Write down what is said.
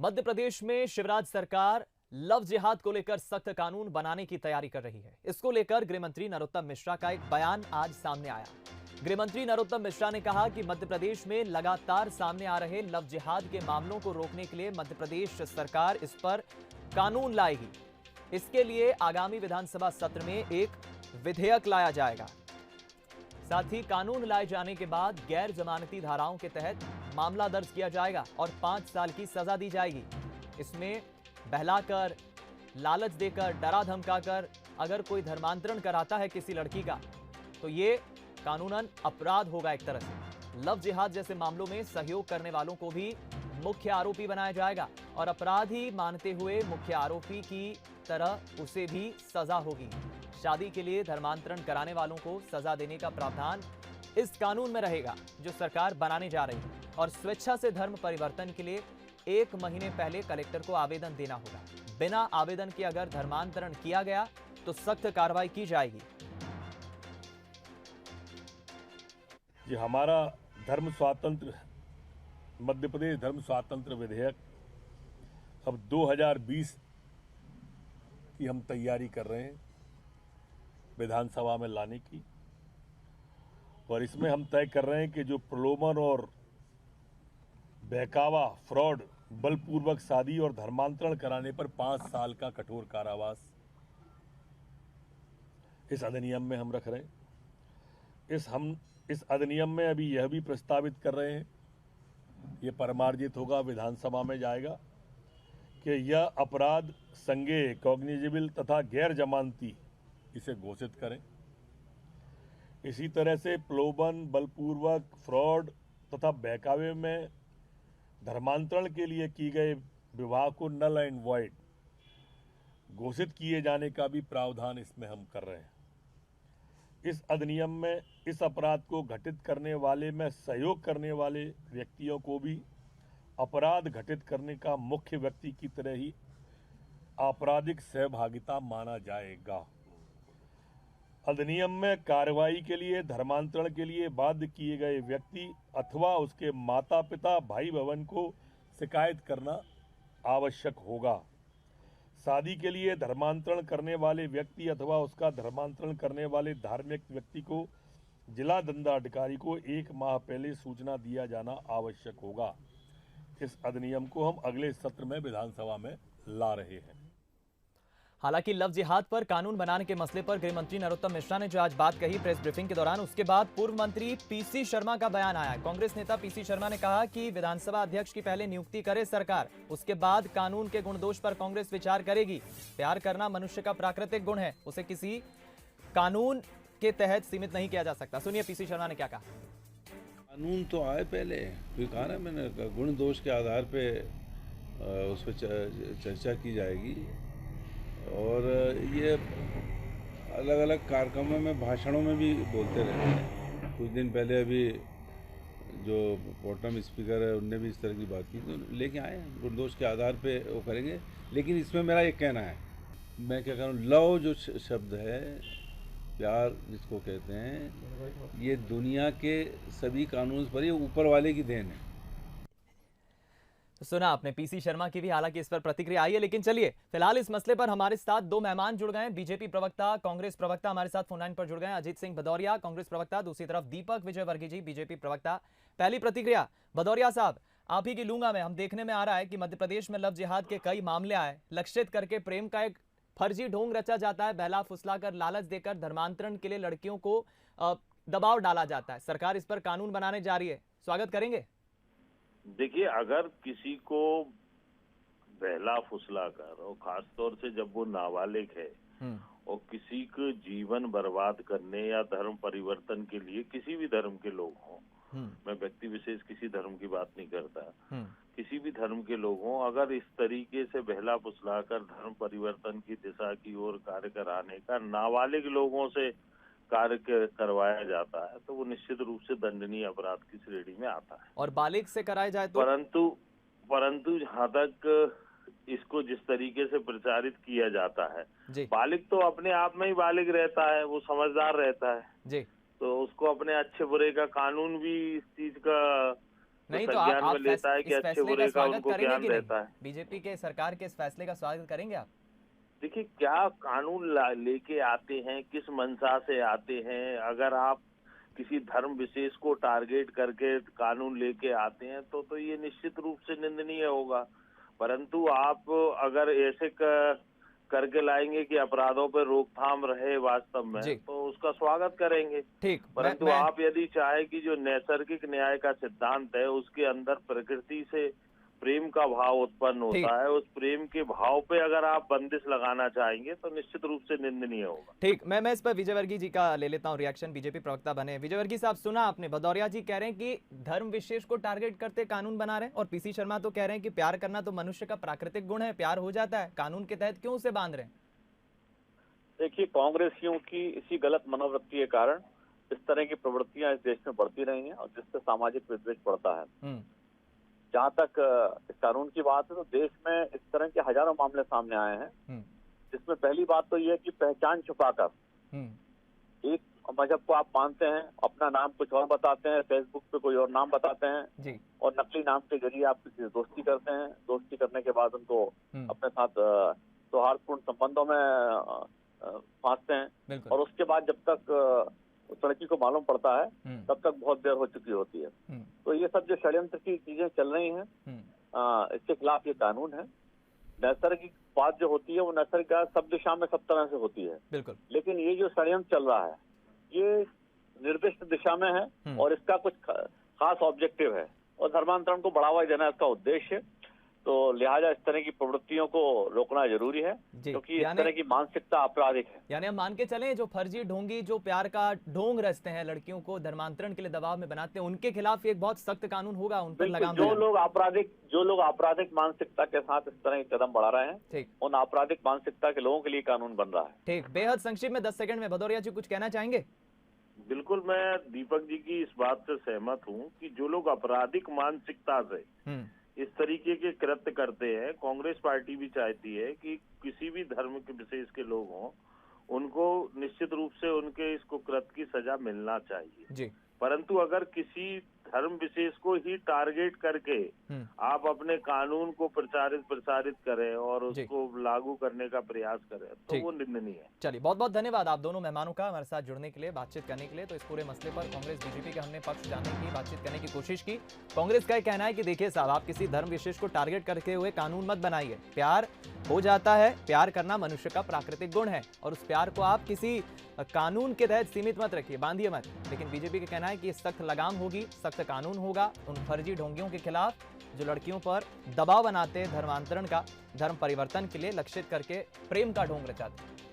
मध्य प्रदेश में शिवराज सरकार लव जिहाद को लेकर सख्त कानून बनाने की तैयारी कर रही है। इसको लेकर गृह मंत्री नरोत्तम मिश्रा का एक बयान आज सामने आया। गृह मंत्री नरोत्तम मिश्रा ने कहा कि मध्य प्रदेश में लगातार सामने आ रहे लव जिहाद के मामलों को रोकने के लिए मध्य प्रदेश सरकार इस पर कानून लाएगी। इसके लिए आगामी विधानसभा सत्र में एक विधेयक लाया जाएगा। साथ ही कानून लाए जाने के बाद गैर जमानती धाराओं के तहत मामला दर्ज किया जाएगा और 5 साल की सजा दी जाएगी। इसमें बहलाकर, लालच देकर, डरा धमकाकर अगर कोई धर्मांतरण कराता है किसी लड़की का, तो ये कानूनन अपराध होगा एक तरह से। लव जिहाद जैसे मामलों में सहयोग करने वालों को भी मुख्य आरोपी बनाया जाएगा और अपराधी मानते हुए मुख्य आरोपी की तरह उसे भी सजा होगी। शादी के लिए धर्मांतरण कराने वालों को सजा देने का प्रावधान इस कानून में रहेगा जो सरकार बनाने जा रही है। और स्वेच्छा से धर्म परिवर्तन के लिए 1 महीने पहले कलेक्टर को आवेदन देना होगा। बिना आवेदन के अगर धर्मांतरण किया गया तो सख्त कार्रवाई की जाएगी। ये हमारा धर्म स्वातंत्र मध्य प्रदेश धर्म स्वातंत्र विधेयक अब 2020 की हम तैयारी कर रहे हैं विधानसभा में लाने की, और इसमें हम तय कर रहे हैं कि जो प्रलोभन और बहकावा, फ्रॉड, बलपूर्वक शादी और धर्मांतरण कराने पर 5 साल का कठोर कारावास इस अधिनियम में हम रख रहे हैं। इस अधिनियम में अभी यह भी प्रस्तावित कर रहे हैं, ये परमार्जित होगा, विधानसभा में जाएगा कि यह अपराध संज्ञेय, कॉग्निजेबल तथा गैर जमानती इसे घोषित करें। इसी तरह से प्रलोभन, बलपूर्वक, फ्रॉड तथा बहकावे में धर्मांतरण के लिए किए गए विवाह को नल एंड वॉइड घोषित किए जाने का भी प्रावधान इसमें हम कर रहे हैं। इस अधिनियम में इस अपराध को घटित करने वाले में सहयोग करने वाले व्यक्तियों को भी अपराध घटित करने का मुख्य व्यक्ति की तरह ही आपराधिक सहभागिता माना जाएगा। अधिनियम में कार्रवाई के लिए धर्मांतरण के लिए बाध्य किए गए व्यक्ति अथवा उसके माता पिता, भाई बहन को शिकायत करना आवश्यक होगा। शादी के लिए धर्मांतरण करने वाले व्यक्ति अथवा उसका धर्मांतरण करने वाले धार्मिक व्यक्ति को जिला दंडाधिकारी को 1 माह पहले सूचना दिया जाना आवश्यक होगा। इस अधिनियम को हम अगले सत्र में विधानसभा में ला रहे हैं। हालांकि लव जिहाद पर कानून बनाने के मसले पर गृह मंत्री नरोत्तम मिश्रा ने जो आज बात कही प्रेस ब्रीफिंग के दौरान, उसके बाद पूर्व मंत्री पीसी शर्मा का बयान आया। कांग्रेस नेता पीसी शर्मा ने कहा कि विधानसभा अध्यक्ष की पहले नियुक्ति करे सरकार, उसके बाद कानून के गुण दोष पर कांग्रेस विचार करेगी। प्यार करना मनुष्य का प्राकृतिक गुण है, उसे किसी कानून के तहत सीमित नहीं किया जा सकता। सुनिए पीसी शर्मा ने क्या कहा। कानून तो आए पहले, फिर कहा ना मैंने, गुण दोष के आधार पे उस पर चर्चा की जाएगी। और ये अलग अलग कार्यक्रमों में, भाषणों में भी बोलते रहते हैं। कुछ दिन पहले अभी जो पोटम स्पीकर है उनने भी इस तरह की बात की, तो लेके आए गुण दोष के आधार पे वो करेंगे। लेकिन इसमें मेरा एक कहना है, मैं क्या करूँ, लव जो शब्द है, प्यार जिसको कहते हैं, ये दुनिया के सभी कानून पर ये ऊपर वाले की देन है। सुना आपने पीसी शर्मा की भी, हालांकि इस पर प्रतिक्रिया आई है। लेकिन चलिए फिलहाल इस मसले पर हमारे साथ 2 मेहमान जुड़ गए हैं। बीजेपी प्रवक्ता, कांग्रेस प्रवक्ता हमारे साथ फोन लाइन पर जुड़ गए हैं। अजीत सिंह भदौरिया, कांग्रेस प्रवक्ता, दूसरी तरफ दीपक विजयवर्गीय जी, बीजेपी प्रवक्ता। पहली प्रतिक्रिया भदौरिया साहब, आप ही की लूंगा मैं। हम देखने में आ रहा है कि मध्य प्रदेश में लव जिहाद के कई मामले आए, लक्षित करके प्रेम का एक फर्जी ढोंग रचा जाता है, बहला फुसलाकर, लालच देकर धर्मांतरण के लिए लड़कियों को दबाव डाला जाता है। सरकार इस पर कानून बनाने जा रही है, स्वागत करेंगे? देखिए, अगर किसी को बहला फुसला कर, और खास तौर से जब वो नाबालिग है और किसी को जीवन बर्बाद करने या धर्म परिवर्तन के लिए, किसी भी धर्म के लोग हों, मैं व्यक्ति विशेष किसी धर्म की बात नहीं करता, किसी भी धर्म के लोग हों, अगर इस तरीके से बहला फुसला कर धर्म परिवर्तन की दिशा की ओर कार्य कराने का नाबालिग लोगों से कार्य करवाया जाता है, तो वो निश्चित रूप से दंडनीय अपराध की श्रेणी में आता है। और बालिग से कराया जाए तो? परंतु जहाँ तक इसको जिस तरीके से प्रचारित किया जाता है, बालिग तो अपने आप में ही बालिग रहता है, वो समझदार रहता है जी, तो उसको अपने अच्छे बुरे का कानून भी इस चीज का नहीं तो संज्ञान में लेता है इस कि अच्छे फैसले का बुरे का स्वागत उनको करेंगे ज्ञान कि रहता नहीं? है। बीजेपी के सरकार के इस फैसले का स्वागत करेंगे आप? देखिए, क्या कानून लेके आते हैं, किस मंशा से आते हैं। अगर आप किसी धर्म विशेष को टारगेट करके कानून लेके आते हैं तो ये निश्चित रूप से निंदनीय होगा। परंतु आप अगर ऐसे करके लाएंगे कि अपराधों पर रोकथाम रहे वास्तव में, जी। तो उसका स्वागत करेंगे। ठीक, परंतु आप यदि चाहे कि जो नैसर्गिक न्याय का सिद्धांत है उसके अंदर प्रकृति से प्रेम का भाव उत्पन्न होता है, उस प्रेम के भाव पे अगर आप बंदिश लगाना चाहेंगे तो निश्चित रूप से निंदनीय होगा। ठीक, मैं इस पर विजयवर्गीय जी का ले लेता हूं रिएक्शन, बीजेपी प्रवक्ता बने। विजयवर्गीय साहब, सुना आपने, भदौरिया जी कह रहे हैं कि धर्म विशेष को टारगेट करते कानून बना रहे हैं, और पीसी शर्मा तो कह रहे हैं कि प्यार करना तो मनुष्य का प्राकृतिक गुण है, प्यार हो जाता है, कानून के तहत क्यों उसे बांध रहे हैं? देखिए, कांग्रेसियों की इसी गलत मनोवृत्ति के कारण इस तरह की प्रवृत्तियां इस देश में बढ़ती रही हैं और जिससे सामाजिक विद्वेष बढ़ता है। जहाँ तक इस कानून की बात है तो देश में इस तरह के हजारों मामले सामने आए हैं, जिसमें पहली बात तो ये है कि पहचान छुपाकर एक मजहब को आप मानते हैं, अपना नाम कुछ और बताते हैं, फेसबुक पे कोई और नाम बताते हैं जी। और नकली नाम के जरिए आप किसी से दोस्ती करते हैं। दोस्ती करने के बाद उनको अपने साथ सौहार्दपूर्ण संबंधों में फांसते हैं और उसके बाद जब तक उस लड़की को मालूम पड़ता है तब तक बहुत देर हो चुकी होती है। तो ये सब जो षड्यंत्र की चीजें चल रही हैं, इसके खिलाफ ये कानून है। नैसर्गिक बात जो होती है वो नैसर्गिक सब दिशा में सब तरह से होती है, बिल्कुल। लेकिन ये जो षड्यंत्र चल रहा है ये निर्दिष्ट दिशा में है और इसका कुछ खास ऑब्जेक्टिव है और धर्मांतरण को बढ़ावा देना इसका उद्देश्य है। तो लिहाजा इस तरह की प्रवृत्तियों को रोकना जरूरी है, क्योंकि इस तरह की मानसिकता आपराधिक है। यानी हम मान के चलें, जो फर्जी ढोंगी जो प्यार का ढोंग रचते हैं, लड़कियों को धर्मांतरण के लिए दबाव में बनाते हैं, उनके खिलाफ एक बहुत सख्त कानून होगा, उन पर लगाम। जो लोग आपराधिक मानसिकता के साथ इस तरह के कदम बढ़ा रहे हैं, उन आपराधिक मानसिकता के लोगों के लिए कानून बन रहा है। ठीक, बेहद संक्षिप्त में 10 सेकंड में भदौरिया जी कुछ कहना चाहेंगे? बिल्कुल, मैं दीपक जी की इस बात से सहमत हूँ कि जो लोग आपराधिक मानसिकता से इस तरीके के कृत्य करते हैं, कांग्रेस पार्टी भी चाहती है कि किसी भी धर्म के विशेष के लोग हों, उनको निश्चित रूप से उनके इस कुकृत्य की सजा मिलना चाहिए जी। परंतु अगर किसी धर्म विशेष को ही टारगेट करके आप अपने कानून को प्रसारित करें और उसको लागू करने का प्रयास करें तो वो निंदनीय है। चलिए, बहुत बहुत धन्यवाद आप दोनों मेहमानों का हमारे साथ जुड़ने के लिए, बातचीत करने के लिए। तो इस पूरे मसले पर कांग्रेस बीजेपी के हमने पक्ष जानने की, बातचीत करने की कोशिश की। कांग्रेस का कहना है कि देखिए साहब, आप किसी धर्म विशेष को टारगेट करके हुए कानून मत बनाइए, प्यार हो जाता है, प्यार करना मनुष्य का प्राकृतिक गुण है और उस प्यार को आप किसी कानून के तहत सीमित मत रखिए, बांधिए मत। लेकिन बीजेपी का कहना है कि सख्त लगाम होगी, सख्त कानून होगा उन फर्जी ढोंगियों के खिलाफ जो लड़कियों पर दबाव बनाते, धर्मांतरण का, धर्म परिवर्तन के लिए लक्षित करके प्रेम का ढोंग रचाते।